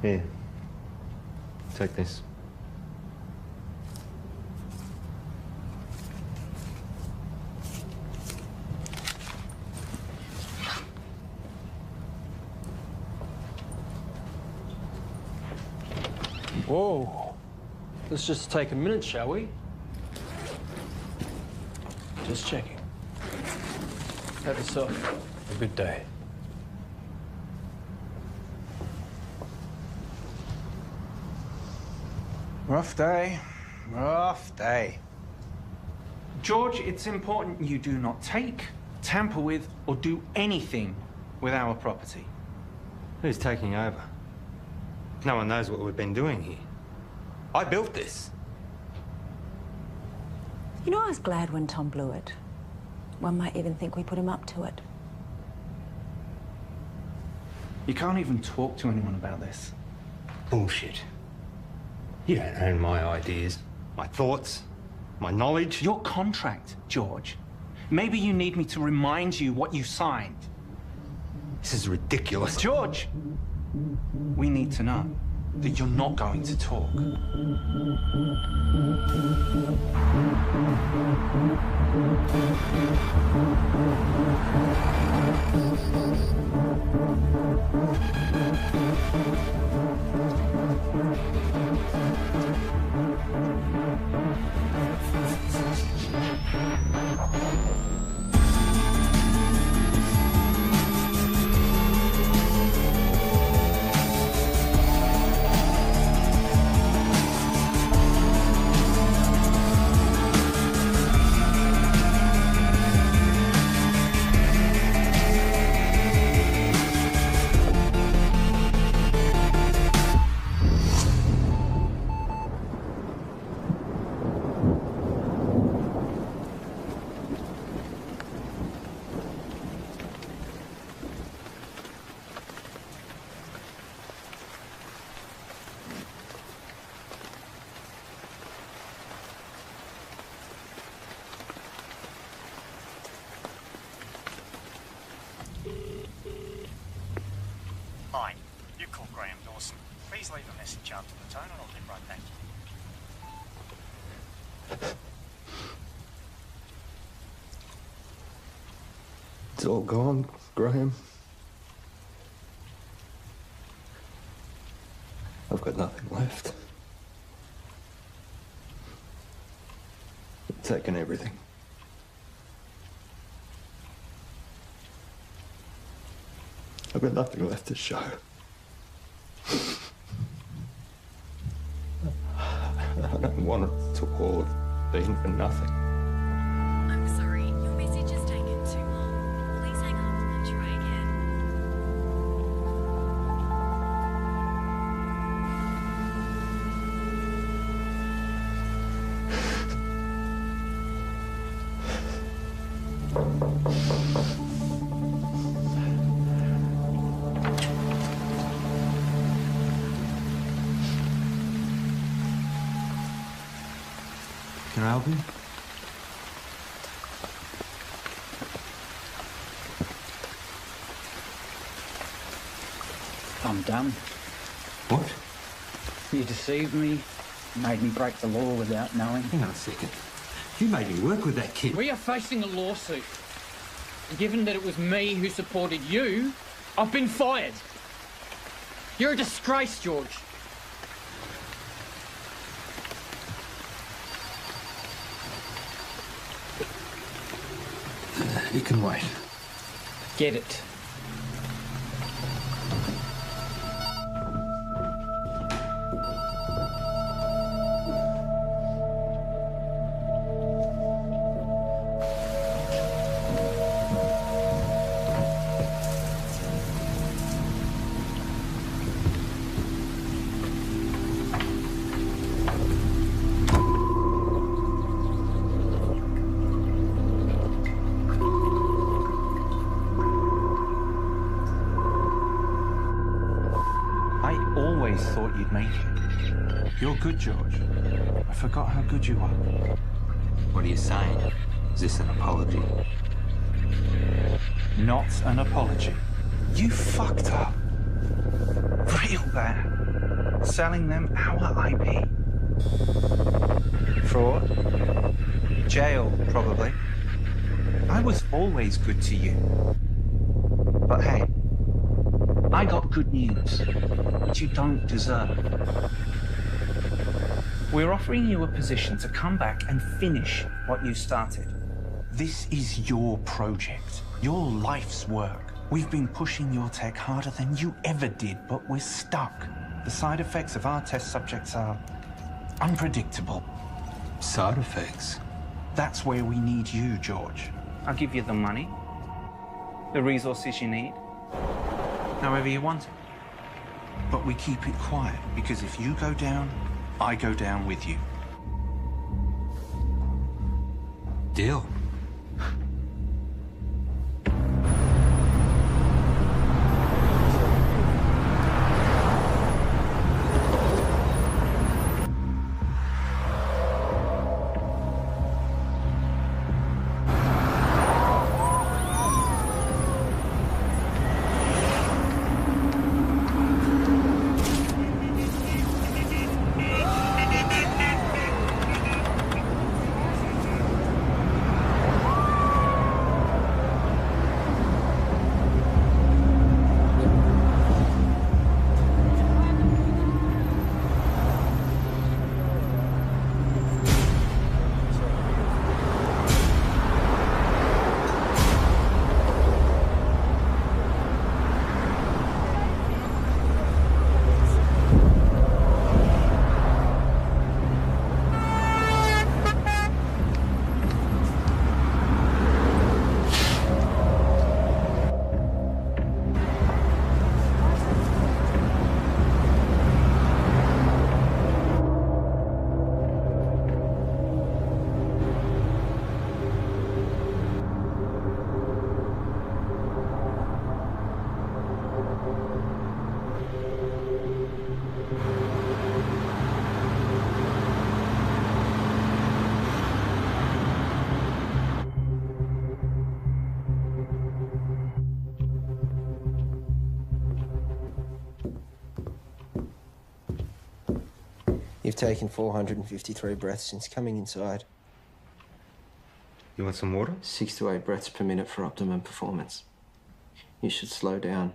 Here. Take this. Whoa. Let's just take a minute, shall we? Just checking. Have yourself a good day. Rough day. Rough day. George, it's important you do not take, tamper with, or do anything with our property. Who's taking over? No one knows what we've been doing here. I built this. You know, I was glad when Tom blew it. One might even think we put him up to it. You can't even talk to anyone about this. Bullshit. You don't own my ideas, my thoughts, my knowledge. Your contract, George. Maybe you need me to remind you what you signed. This is ridiculous. George! We need to know that you're not going to talk. Hi, you call Graham Dawson. Please leave a message after the tone and I'll get right back to you. It's all gone, Graham. I've got nothing left. They've taken everything. I've got nothing left to show. I don't want it to all have been for nothing. I'm sorry, your message has taken too long. Please hang up and try again. Can I help you? I'm done. What? You deceived me, made me break the law without knowing. Hang on a second. You made me work with that kid. We are facing a lawsuit. Given that it was me who supported you, I've been fired. You're a disgrace, George. You can wait. Get it. didn't make it. You're good, George. I forgot how good you are. What are you saying? Is this an apology? Not an apology. You fucked up. Real bad. Selling them our IP. Fraud. Jail, probably. I was always good to you. But hey, I got good news, which you don't deserve. We're offering you a position to come back and finish what you started. This is your project, your life's work. We've been pushing your tech harder than you ever did, but we're stuck. The side effects of our test subjects are unpredictable. Side effects? That's where we need you, George. I'll give you the money, the resources you need, however you want it. But we keep it quiet, because if you go down, I go down with you. Deal. You've taken 453 breaths since coming inside. You want some water? 6 to 8 breaths per minute for optimum performance. You should slow down.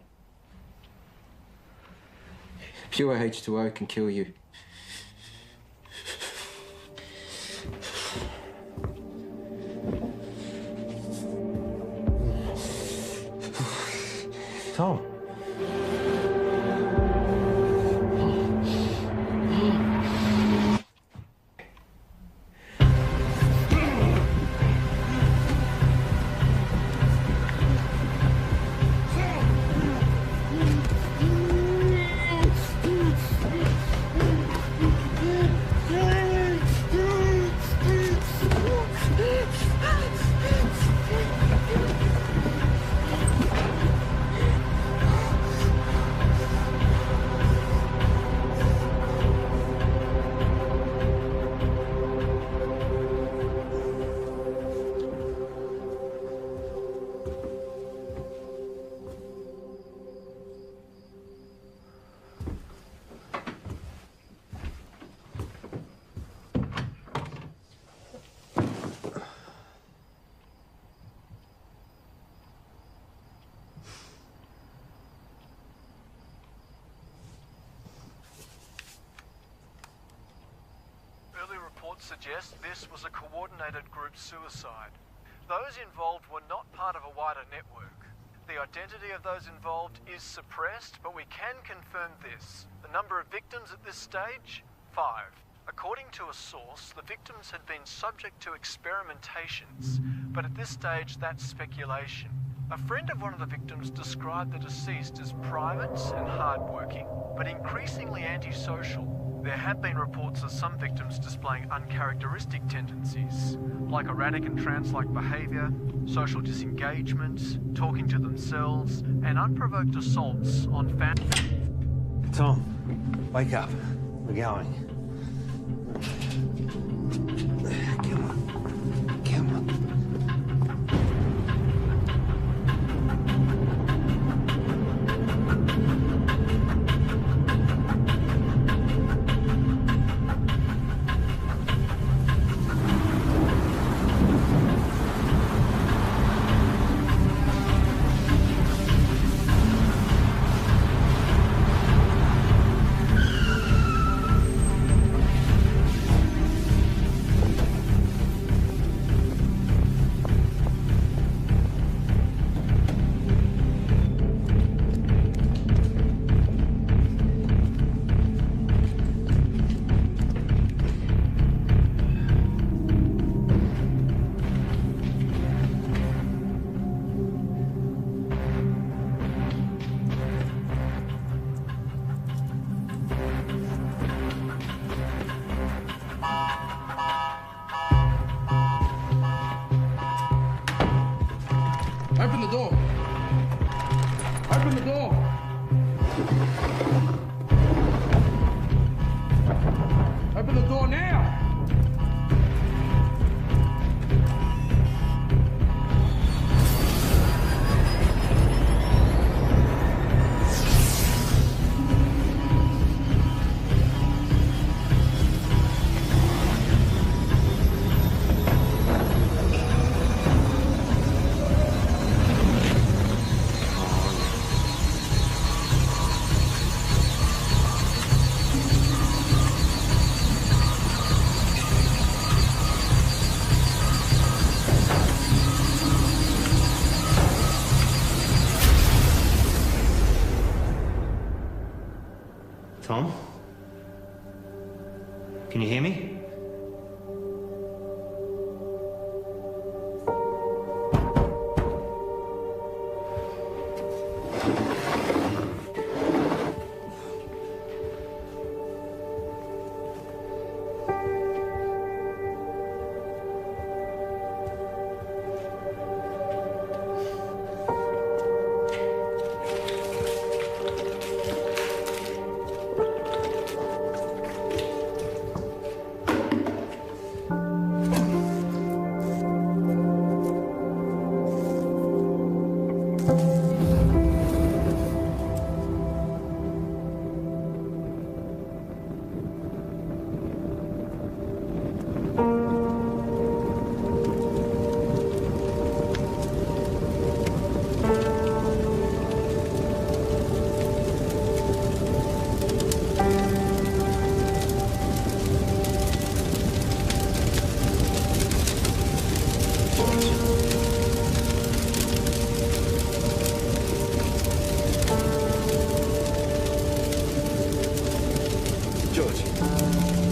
Pure H2O can kill you. Tom. Suggest this was a coordinated group suicide. Those involved were not part of a wider network. The identity of those involved is suppressed, but we can confirm this. The number of victims at this stage? 5. According to a source, the victims had been subject to experimentations, but at this stage that's speculation. A friend of one of the victims described the deceased as private and hardworking, but increasingly antisocial. There have been reports of some victims displaying uncharacteristic tendencies, like erratic and trance-like behaviour, social disengagement, talking to themselves, and unprovoked assaults on family. Tom, wake up. We're going. Come on. Come on. Open the door. Open the door. Open the door now. Tom? Can you hear me?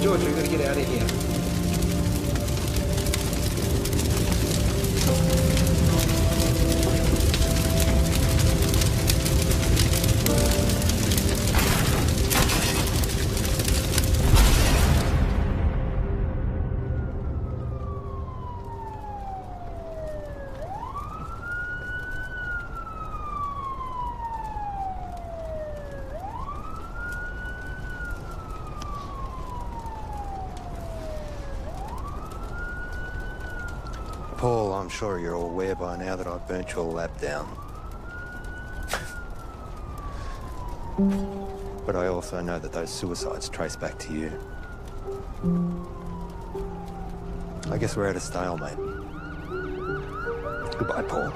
George, we've got to get out of here. Paul, I'm sure you're all aware by now that I've burnt your lab down. But I also know that those suicides trace back to you. I guess we're at a stalemate. Goodbye, Paul.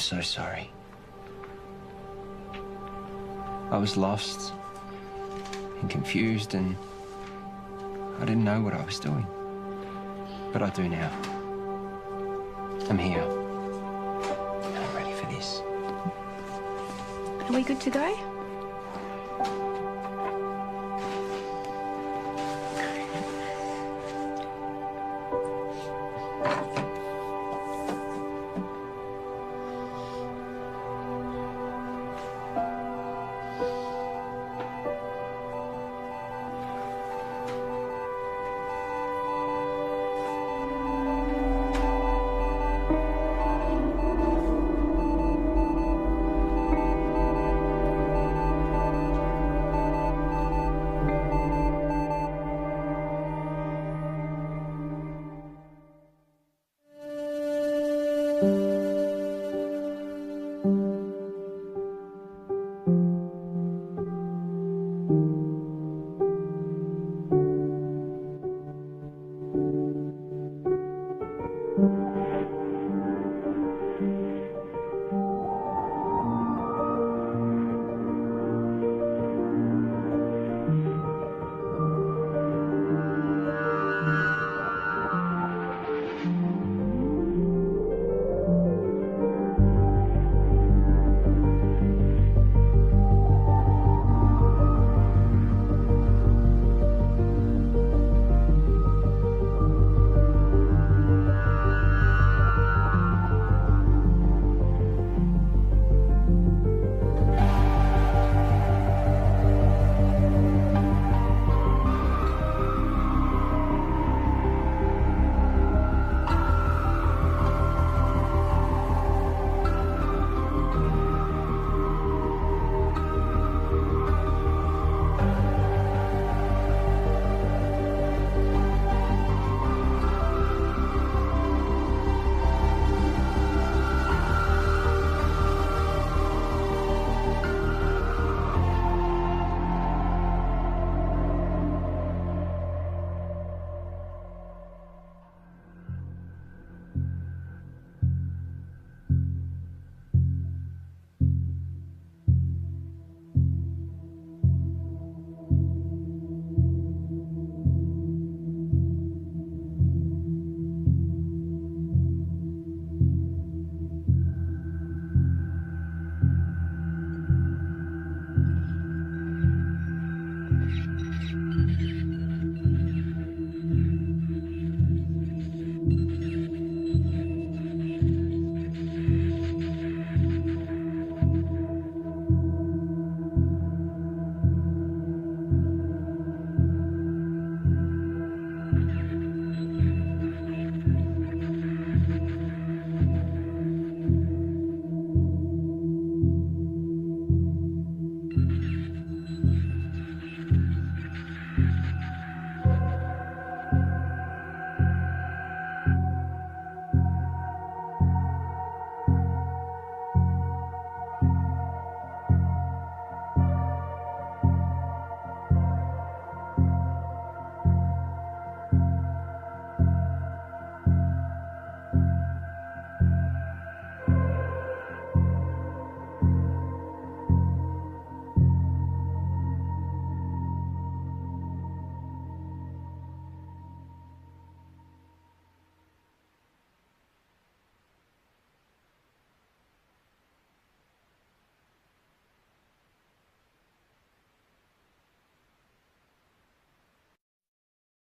so sorry. I was lost and confused, and I didn't know what I was doing. But I do now. I'm here. I'm ready for this. Are we good to go?